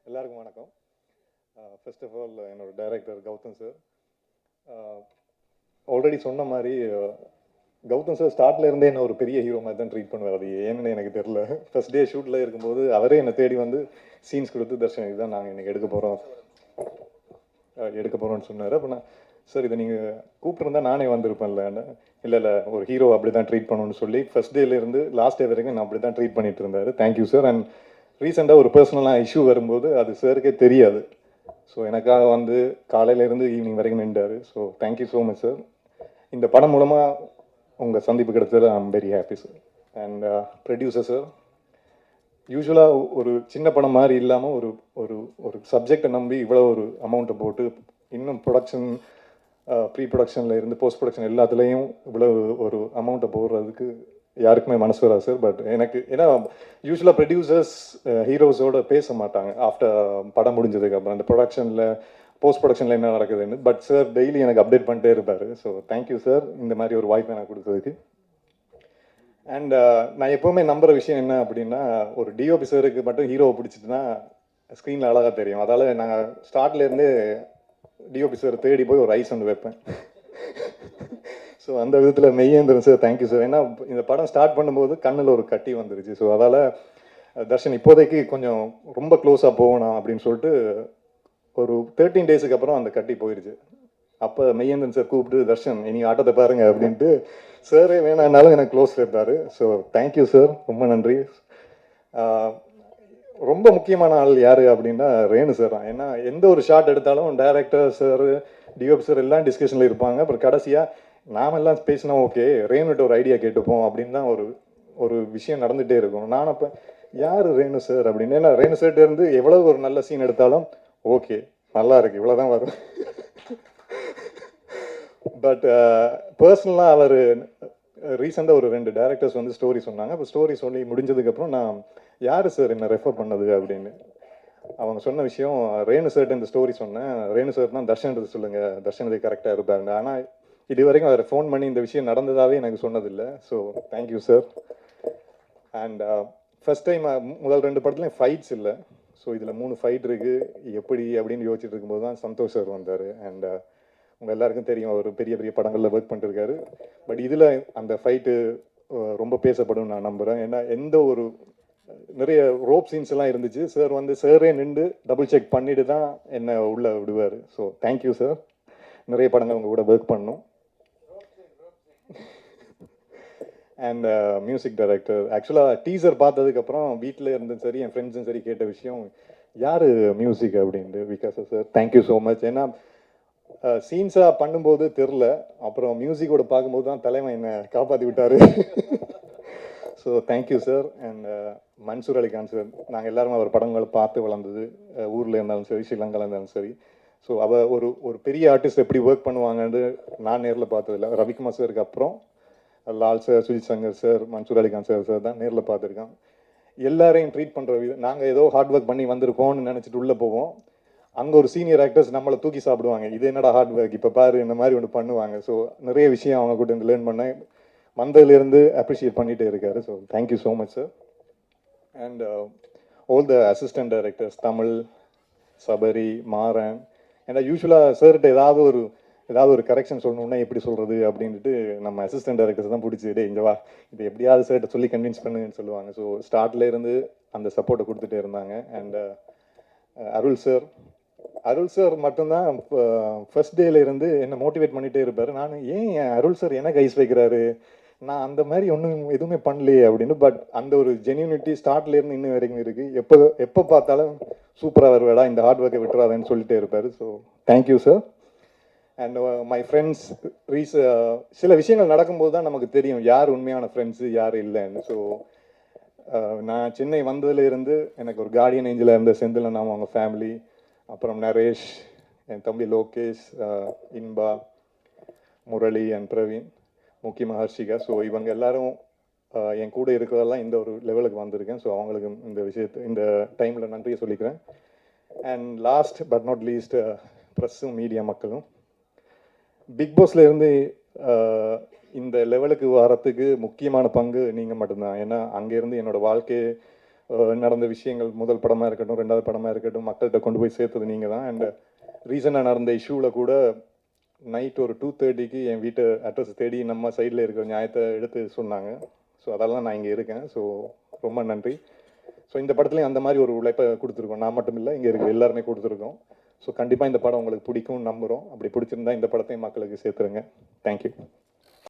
எல்லாருக்கும் வணக்கம். First of all என்னோட டைரக்டர் கௌதம் சார் ஆல்ரெடி சொன்ன மாதிரி கௌதம் சார் ஸ்டார்ட்ல இருந்தே என்ன ஒரு பெரிய ஹீரோ மாதிரி தான் ட்ரீட் பண்ணுவார். அது ஏன்னு எனக்கு தெரியல. ஃபர்ஸ்ட் டே ஷூட்டில் இருக்கும்போது அவரே என்னை தேடி வந்து சீன்ஸ் கொடுத்து தர்ஷன் இதுதான் நாங்கள் இன்னைக்கு எடுக்க போகிறோம்னு சொன்னார். அப்போ நான் சார் இதை நீங்கள் கூப்பிட்டுருந்தா நானே வந்திருப்பேன்ல. இல்லை ஒரு ஹீரோ அப்படி தான் ட்ரீட் பண்ணணும்னு சொல்லி ஃபர்ஸ்ட் டேலேருந்து லாஸ்ட் டே வரைக்கும் நான் அப்படி தான் ட்ரீட் பண்ணிட்டு இருந்தார். Thank you sir. அண்ட் ரீசெண்டாக ஒரு பர்சனலாக இஷ்யூ வரும்போது அது சாருக்கே தெரியாது. ஸோ எனக்காக வந்து காலையிலேருந்து ஈவினிங் வரைக்கும் நின்றார். So thank you so much sir. இந்த படம் மூலமாக உங்கள் சந்திப்பு கிடைச்சது I am very happy sir. And producer sir, யூஸ்வலாக ஒரு சின்ன படம் மாதிரி இல்லாமல் ஒரு ஒரு ஒரு சப்ஜெக்டை நம்பி இவ்வளோ ஒரு அமௌண்ட்டை போட்டு இன்னும் ப்ரொடக்ஷன் ப்ரீ ப்ரொடக்ஷனில் இருந்து போஸ்ட் ப்ரொடக்ஷன் எல்லாத்துலேயும் இவ்வளோ ஒரு அமௌண்ட்டை போடுறதுக்கு யாருக்குமே மனசு வராது சார். பட் எனக்கு ஏன்னா யூஸ்வலாக ப்ரொடியூசர்ஸ் ஹீரோஸோட பேச மாட்டாங்க ஆஃப்டர் படம் முடிஞ்சதுக்கு அப்புறம் அந்த ப்ரொடக்ஷனில் போஸ்ட் ப்ரொடக்ஷனில் என்ன நடக்குதுன்னு. பட் சார் டெய்லி எனக்கு அப்டேட் பண்ணிட்டே இருப்பார். ஸோ தேங்க்யூ சார் இந்த மாதிரி ஒரு வாய்ப்பை எனக்கு கொடுத்ததுக்கு. அண்ட் நான் எப்போவுமே நம்புகிற விஷயம் என்ன அப்படின்னா, ஒரு டிஓபி சாருக்கு மட்டும் ஹீரோவை பிடிச்சிட்டுனா ஸ்க்ரீனில் அழகாக தெரியும். அதால் நான் ஸ்டார்ட்லேருந்தே டிஓபி சார் தேடி போய் ஒரு ஐஸ் ஒன்று வைப்பேன். ஸோ அந்த விதத்தில் மெய்யேந்திரன் சார் தேங்க்யூ சார். ஏன்னா இந்த படம் ஸ்டார்ட் பண்ணும்போது கண்ணில் ஒரு கட்டி வந்துருச்சு. ஸோ அதால் தர்ஷன் இப்போதைக்கு கொஞ்சம் ரொம்ப க்ளோஸாக போகணும் அப்படின்னு சொல்லிட்டு ஒரு 13 டேஸுக்கு அப்புறம் அந்த கட்டி போயிடுச்சு. அப்போ மெய்யேந்திரன் சார் கூப்பிட்டு தர்ஷன் இனி ஆட்டத்தை பாருங்க அப்படின்ட்டு சாரே வேணான்னாலும் எனக்கு க்ளோஸ் வைப்பார். ஸோ தேங்க்யூ சார், ரொம்ப நன்றி. ரொம்ப முக்கியமான ஆள் யார் அப்படின்னா ரேணு சார் தான். ஏன்னா எந்த ஒரு ஷாட் எடுத்தாலும் டைரக்டர் சார் டிஓபி சார் எல்லாம் டிஸ்கஷனில் இருப்பாங்க. அப்புறம் கடைசியாக நாமெல்லாம் பேசினா ஓகே ரேணுகிட்ட ஒரு ஐடியா கேட்டுப்போம் அப்படின்னு தான் ஒரு ஒரு விஷயம் நடந்துகிட்டே இருக்கும். நான் அப்போ யார் ரேணு சார் அப்படின்னு, ஏன்னா ரேணு சார்கிட்ட இருந்து எவ்வளோ ஒரு நல்ல சீன் எடுத்தாலும் ஓகே நல்லா இருக்கு இவ்வளோதான் வரும். பட் பர்சனலாக அவர் ரீசெண்டாக ஒரு 2 டேரக்டர்ஸ் வந்து ஸ்டோரி சொன்னாங்க. அப்போ ஸ்டோரி சொல்லி முடிஞ்சதுக்கப்புறம் நான் யார் சார் என்ன ரெஃபர் பண்ணது அப்படின்னு அவங்க சொன்ன விஷயம், ரேணு சார்ட்டு இந்த ஸ்டோரி சொன்னேன். ரேணு சார் தான் தர்ஷன்றது சொல்லுங்கள், தர்ஷன் இது கரெக்டாக இருப்பாருங்க. ஆனால் இது வரைக்கும் அவர் ஃபோன் பண்ணி இந்த விஷயம் நடந்ததாகவே எனக்கு சொன்னதில்லை. So thank you sir. And first time முதல் 2 படத்துலையும் ஃபைட்ஸ் இல்லை. ஸோ இதில் 3 ஃபைட் இருக்குது எப்படி அப்படின்னு யோசிச்சுட்டு இருக்கும்போது தான் சந்தோஷ் சார் வந்தார். அண்ட் உங்கள் எல்லாருக்கும் தெரியும் அவர் பெரிய பெரிய படங்களில் ஒர்க் பண்ணிருக்காரு. பட் இதில் அந்த ஃபைட்டு ரொம்ப பேசப்படும் நான் நம்புகிறேன். ஏன்னா எந்த ஒரு நிறைய ரோப் சீன்ஸ் எல்லாம் இருந்துச்சு. சார் வந்து சாரே நின்று டபுள் செக் பண்ணிட்டு தான் என்னை உள்ளே விடுவார். So thank you sir. நிறைய படங்கள் உங்கள் கூட ஒர்க் பண்ணணும். அண்ட் மியூசிக் டைரக்டர் ஆக்சுவலாக டீசர் பார்த்ததுக்கப்புறம் வீட்டில் இருந்தும் சரி என் ஃப்ரெண்ட்ஸும் சரி கேட்ட விஷயம் யார் மியூசிக் அப்படின்ட்டு. Vikas sir thank you so much. ஏன்னா சீன்ஸாக பண்ணும்போது தெரில, அப்புறம் மியூசிக்கோட பார்க்கும்போது தான் தலைவன் என்னை காப்பாற்றி விட்டார். So thank you sir. And Mansoor Ali Khan sir, நாங்கள் எல்லாருமே அவர் படங்களை பார்த்து வளர்ந்தது. ஊரில் இருந்தாலும் சரி ஸ்ரீலங்காவில் இருந்தாலும் சரி. ஸோ அவள் ஒரு ஒரு பெரிய ஆர்டிஸ்ட் எப்படி ஒர்க் பண்ணுவாங்கன்னு நான் நேரில் பார்த்ததில்ல. ரவிக்குமார் சாருக்கு அப்புறம் Lal sir, Sujith Shankar sir, Mansoor Ali Khan sir தான் நேரில் பார்த்துருக்கேன். எல்லாரையும் ட்ரீட் பண்ணுற விதம், நாங்கள் ஏதோ ஹார்ட் ஒர்க் பண்ணி வந்திருக்கோம்னு நினச்சிட்டு உள்ளே போவோம். அங்கே ஒரு சீனியர் ஆக்டர்ஸ் நம்மளை தூக்கி சாப்பிடுவாங்க. இது என்னடா ஹார்ட் ஒர்க் இப்போ பாரு இந்த மாதிரி ஒன்று பண்ணுவாங்க. ஸோ நிறைய விஷயம் அவங்க கூட இருந்து லேர்ன் பண்ணேன். வந்ததுலேருந்து அப்ரிஷியேட் பண்ணிகிட்டே இருக்காரு. So thank you so much sir. And all the assistant directors Tamil, Sabari, Maran. ஏன்னா யூஸ்வலாக சார்கிட்ட ஏதாவது ஒரு கரெக்ஷன் சொல்லணுன்னா எப்படி சொல்கிறது அப்படின்ட்டு நம்ம அசிஸ்டன்ட் டைரக்டர்ஸ் தான் பிடிச்சி டே இங்கே வா இது எப்படியாவது சார்கிட்ட சொல்லி கன்வின்ஸ் பண்ணுங்கன்னு சொல்லுவாங்க. ஸோ ஸ்டார்ட்லேருந்து அந்த சப்போர்ட்டை கொடுத்துட்டே இருந்தாங்க. அண்ட் அருள் சார் மட்டும்தான் ஃபர்ஸ்ட் டேலேருந்து என்னை மோட்டிவேட் பண்ணிகிட்டே இருப்பார். நான் ஏன் அருள் சார் எனக்கு ஐஸ் வைக்கிறாரு, நான் அந்த மாதிரி ஒன்றும் எதுவுமே பண்ணலையே அப்படின்னு. பட் அந்த ஒரு ஜென்யூனிட்டி ஸ்டார்ட்லேருந்து இன்னும் வரைக்கும் இருக்குது. எப்போ பார்த்தாலும் சூப்பராக வருவேடா இந்த ஹார்ட் ஒர்க்கை விட்டுறாதுன்னு சொல்லிட்டே இருப்பார். So thank you sir. And my friends சில விஷயங்கள் நடக்கும்போது தான் நமக்கு தெரியும் யார் உண்மையான ஃப்ரெண்ட்ஸு யார் இல்லைன்னு. ஸோ நான் சென்னை வந்ததுலேருந்து எனக்கு ஒரு கார்டியன் ஏஞ்சலாக இருந்த செந்திலன் அவங்க ஃபேமிலி, அப்புறம் நரேஷ், என் தம்பி லோகேஷ், இன்பா, முரளி அண்ட் பிரவீன், முக்கியமாக ஹர்ஷிகா. ஸோ இவங்க எல்லாரும் என் கூட இருக்கிறதெல்லாம் இந்த ஒரு லெவலுக்கு வந்திருக்கேன். ஸோ அவங்களுக்கு இந்த டைமில் நன்றியை சொல்லிக்கிறேன். And last but not least ப்ரெஸ்ஸும் மீடியா மக்களும். பிக் பாஸ்ல இருந்து இந்த லெவலுக்கு வரத்துக்கு முக்கியமான பங்கு நீங்கள் மட்டும்தான். ஏன்னா அங்கேருந்து என்னோடய வாழ்க்கையை நடந்த விஷயங்கள், முதல் படமாக இருக்கட்டும், ரெண்டாவது படமாக இருக்கட்டும், மக்கள்கிட்ட கொண்டு போய் சேர்த்தது நீங்கள் தான். அண்ட் ரீசனாக நடந்த இஷ்யூவில் கூட நைட் ஒரு 2:30க்கு என் வீட்டு அட்ரஸ் தேடி நம்ம சைடில் இருக்கிற நியாயத்தை எடுத்து சொன்னாங்க. ஸோ அதெல்லாம் நான் இங்கே இருக்கேன். ஸோ ரொம்ப நன்றி. ஸோ இந்த படத்துலேயும் அந்த மாதிரி ஒரு உழைப்பை கொடுத்துருக்கோம். நான் மட்டும் இல்லை, இங்கே இருக்கிற எல்லாருமே கொடுத்துருக்கோம். ஸோ கண்டிப்பாக இந்த படம் உங்களுக்கு பிடிக்கும்னு நம்புகிறோம். அப்படி பிடிச்சிருந்தா இந்த படத்தையும் மக்களுக்கு சேர்த்துருங்க. தேங்க்யூ.